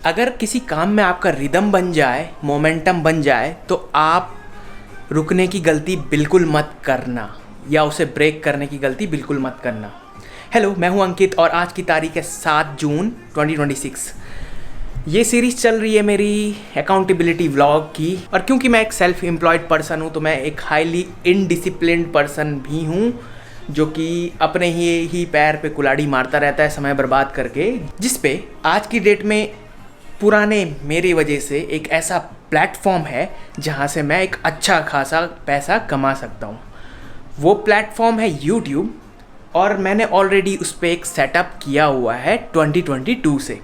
अगर किसी काम में आपका रिदम बन जाए, मोमेंटम बन जाए, तो आप रुकने की गलती बिल्कुल मत करना या उसे ब्रेक करने की गलती बिल्कुल मत करना। हेलो, मैं हूं अंकित और आज की तारीख है 7 जून 2026। ये सीरीज़ चल रही है मेरी अकाउंटेबिलिटी व्लॉग की, और क्योंकि मैं एक सेल्फ एम्प्लॉयड पर्सन हूँ तो मैं एक हाईली इनडिसिप्लिन्ड पर्सन भी हूँ जो कि अपने ही पैर पे कुल्हाड़ी मारता रहता है समय बर्बाद करके, जिस पे आज की डेट में पुराने मेरी वजह से एक ऐसा प्लेटफॉर्म है जहाँ से मैं एक अच्छा खासा पैसा कमा सकता हूँ। वो प्लेटफॉर्म है यूट्यूब, और मैंने ऑलरेडी उस पर एक सेटअप किया हुआ है 2022 से।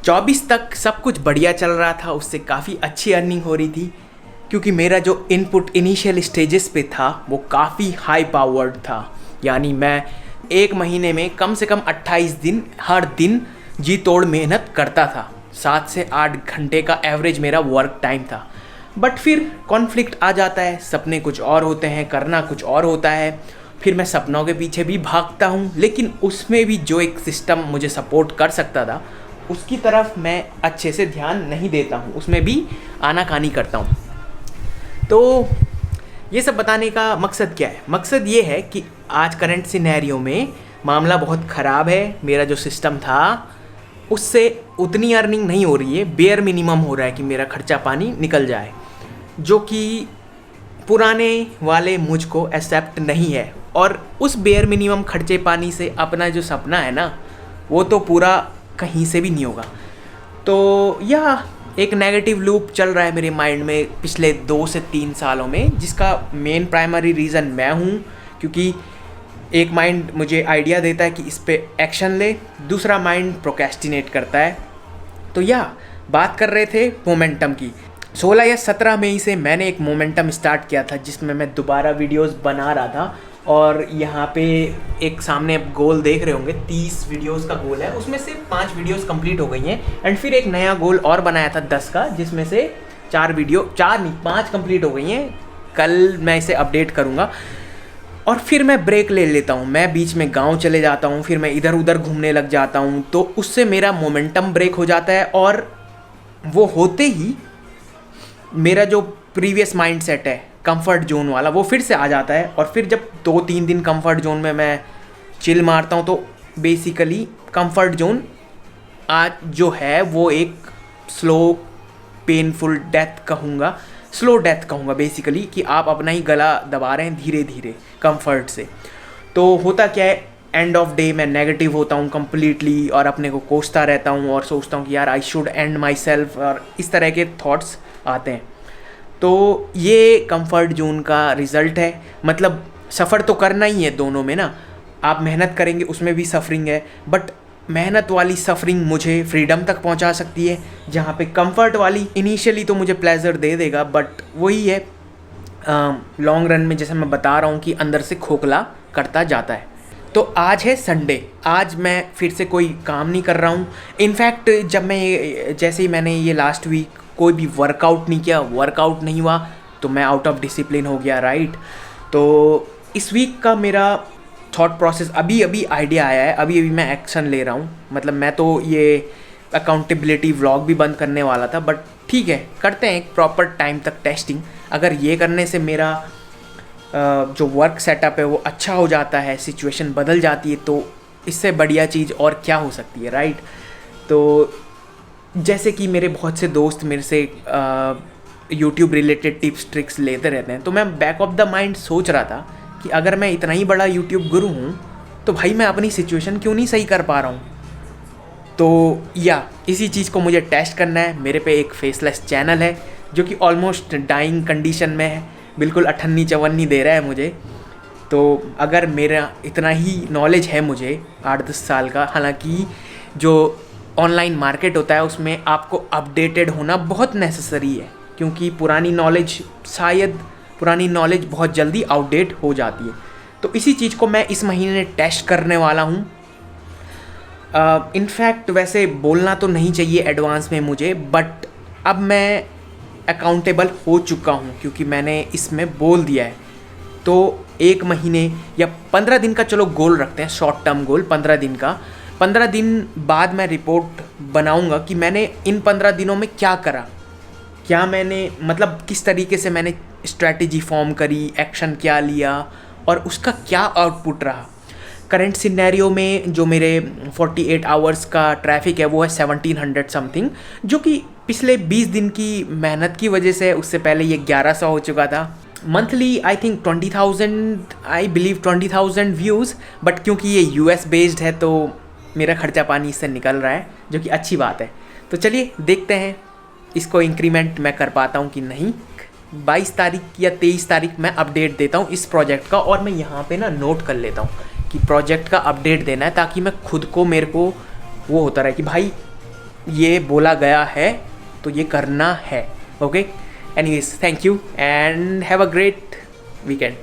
24 तक सब कुछ बढ़िया चल रहा था, उससे काफ़ी अच्छी अर्निंग हो रही थी क्योंकि मेरा जो इनपुट इनिशियल स्टेजेस पे था वो काफ़ी हाई पावर्ड था। यानी मैं एक महीने में कम से कम 28 दिन हर दिन जी तोड़ मेहनत करता था। 7 से 8 घंटे का एवरेज मेरा वर्क टाइम था। बट फिर कॉन्फ्लिक्ट आ जाता है, सपने कुछ और होते हैं, करना कुछ और होता है। फिर मैं सपनों के पीछे भी भागता हूँ, लेकिन उसमें भी जो एक सिस्टम मुझे सपोर्ट कर सकता था उसकी तरफ मैं अच्छे से ध्यान नहीं देता हूँ, उसमें भी आनाकानी करता हूँ। तो ये सब बताने का मकसद क्या है? मकसद ये है कि आज करंट सिनेरियो में मामला बहुत ख़राब है। मेरा जो सिस्टम था उससे उतनी अर्निंग नहीं हो रही है, बेयर मिनिमम हो रहा है कि मेरा खर्चा पानी निकल जाए, जो कि पुराने वाले मुझको एक्सेप्ट नहीं है। और उस बेयर मिनिमम खर्चे पानी से अपना जो सपना है ना, वो तो पूरा कहीं से भी नहीं होगा। तो यह एक नेगेटिव लूप चल रहा है मेरे माइंड में पिछले 2 से 3 सालों में, जिसका मेन प्राइमरी रीज़न मैं हूँ, क्योंकि एक माइंड मुझे आइडिया देता है कि इस पे एक्शन ले, दूसरा माइंड प्रोक्रेस्टिनेट करता है। तो यह बात कर रहे थे मोमेंटम की। 16 या 17 मई से मैंने एक मोमेंटम स्टार्ट किया था जिसमें मैं दोबारा वीडियोस बना रहा था, और यहाँ पे एक सामने आप गोल देख रहे होंगे, 30 वीडियोस का गोल है, उसमें से 5 वीडियोस कंप्लीट हो गई हैं। एंड फिर एक नया गोल और बनाया था 10 का, जिसमें से 5 कंप्लीट हो गई हैं। कल मैं इसे अपडेट करूँगा। और फिर मैं ब्रेक ले लेता हूँ, मैं बीच में गांव चले जाता हूँ, फिर मैं इधर उधर घूमने लग जाता हूँ, तो उससे मेरा मोमेंटम ब्रेक हो जाता है। और वो होते ही मेरा जो प्रीवियस माइंडसेट है कंफर्ट जोन वाला, वो फिर से आ जाता है। और फिर जब 2-3 दिन कंफर्ट जोन में मैं चिल मारता हूँ तो बेसिकली कंफर्ट जोन आज जो है वो एक स्लो पेनफुल डेथ कहूँगा, स्लो डेथ कहूँगा बेसिकली, कि आप अपना ही गला दबा रहे हैं धीरे धीरे कंफर्ट से। तो होता क्या है, एंड ऑफ डे मैं नेगेटिव होता हूँ कम्प्लीटली और अपने को कोसता रहता हूँ और सोचता हूँ कि यार I should and my self, और इस तरह के थॉट्स आते हैं। तो ये कंफर्ट जोन का रिज़ल्ट है। मतलब सफ़र तो करना ही है दोनों में ना, आप मेहनत करेंगे उसमें भी सफरिंग है, बट मेहनत वाली सफरिंग मुझे फ्रीडम तक पहुंचा सकती है, जहाँ पे कंफर्ट वाली इनिशियली तो मुझे प्लेजर दे देगा, बट वही है लॉन्ग रन में, जैसे मैं बता रहा हूँ कि अंदर से खोखला करता जाता है। तो आज है संडे, आज मैं फिर से कोई काम नहीं कर रहा हूँ। इनफैक्ट जब मैं जैसे ही मैंने ये लास्ट वीक कोई भी वर्कआउट नहीं किया, वर्कआउट नहीं हुआ तो मैं आउट ऑफ डिसिप्लिन हो गया, राइट। तो इस वीक का मेरा थॉट प्रोसेस अभी आइडिया आया है, अभी मैं एक्शन ले रहा हूँ। मतलब मैं तो ये अकाउंटेबिलिटी व्लॉग भी बंद करने वाला था, बट ठीक है, करते हैं एक प्रॉपर टाइम तक टेस्टिंग। अगर ये करने से मेरा जो वर्क सेटअप है वो अच्छा हो जाता है, सिचुएशन बदल जाती है, तो इससे बढ़िया चीज़ और क्या हो सकती है, राइट। तो जैसे कि मेरे बहुत से दोस्त मेरे से यूट्यूब रिलेटेड टिप्स ट्रिक्स लेते रहते हैं, तो मैं बैक ऑफ द माइंड सोच रहा था कि अगर मैं इतना ही बड़ा यूट्यूब गुरु हूँ तो भाई मैं अपनी सिचुएशन क्यों नहीं सही कर पा रहा हूँ। तो इसी चीज़ को मुझे टेस्ट करना है। मेरे पे एक फेसलेस चैनल है जो कि ऑलमोस्ट डाइंग कंडीशन में है, बिल्कुल अठन्नी चवन्नी दे रहा है मुझे। तो अगर मेरा इतना ही नॉलेज है मुझे 8-10 साल का, हालांकि जो ऑनलाइन मार्केट होता है उसमें आपको अपडेटेड होना बहुत नेसेसरी है, क्योंकि पुरानी नॉलेज बहुत जल्दी आउटडेट हो जाती है। तो इसी चीज़ को मैं इस महीने टेस्ट करने वाला हूँ। इनफैक्ट वैसे बोलना तो नहीं चाहिए एडवांस में मुझे, बट अब मैं अकाउंटेबल हो चुका हूँ क्योंकि मैंने इसमें बोल दिया है। तो 1 महीने या 15 दिन का चलो गोल रखते हैं, शॉर्ट टर्म गोल 15 दिन का। 15 दिन बाद मैं रिपोर्ट बनाऊंगा कि मैंने इन 15 दिनों में क्या करा, क्या मैंने मतलब किस तरीके से मैंने स्ट्रैटेजी फॉर्म करी, एक्शन क्या लिया और उसका क्या आउटपुट रहा। करंट सिनेरियो में जो मेरे 48 आवर्स का ट्रैफिक है वो है 1700 समथिंग, जो कि पिछले 20 दिन की मेहनत की वजह से, उससे पहले ये 1100 हो चुका था। Monthly I think 20,000, I believe 20,000 views, but क्योंकि ये यूएस बेस्ड है तो मेरा खर्चा पानी इससे निकल रहा है, जो कि अच्छी बात है। तो चलिए देखते हैं इसको इंक्रीमेंट मैं कर पाता हूँ कि नहीं। 22 तारीख या 23 तारीख मैं अपडेट देता हूँ इस प्रोजेक्ट का, और मैं यहाँ पे ना नोट कर लेता हूँ कि प्रोजेक्ट का अपडेट देना है, ताकि मैं खुद को, मेरे को वो होता रहे कि भाई ये बोला गया है तो ये करना है। Okay, anyways, thank you and have a great weekend.